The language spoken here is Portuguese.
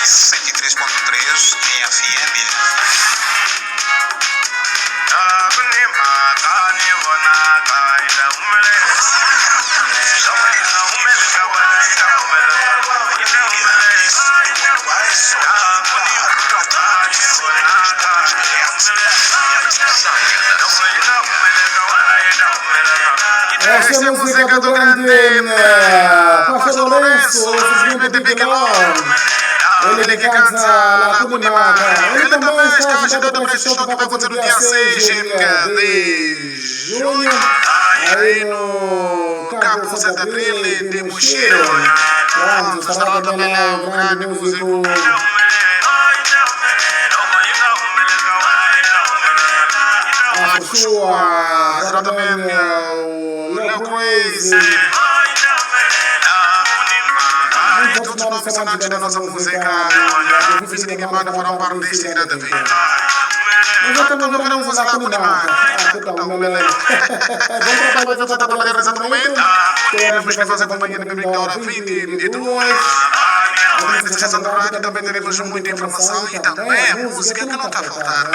103.3 em FM. Essa é a música do grande Pastor Lourenço, simplesmente Bigolão. Ele que canta La Culinata. Ele também está agitado para esse show que vai acontecer no dia 6 de junho, aí no Campo Santa Trilha de Mocheiro. Pronto, estará também lá o grande músico Joshua, estará também o Leo Crazy. Muitos nomes personagens da nossa música difícil que manda foram para o Descida da Vida. Nós já também veremos a Culinata. Vamos trabalhar nesse momento. Temos que fazer companhia da Bíblia hora 22. A estação da rádio também teremos muita informação e também música que não está faltando.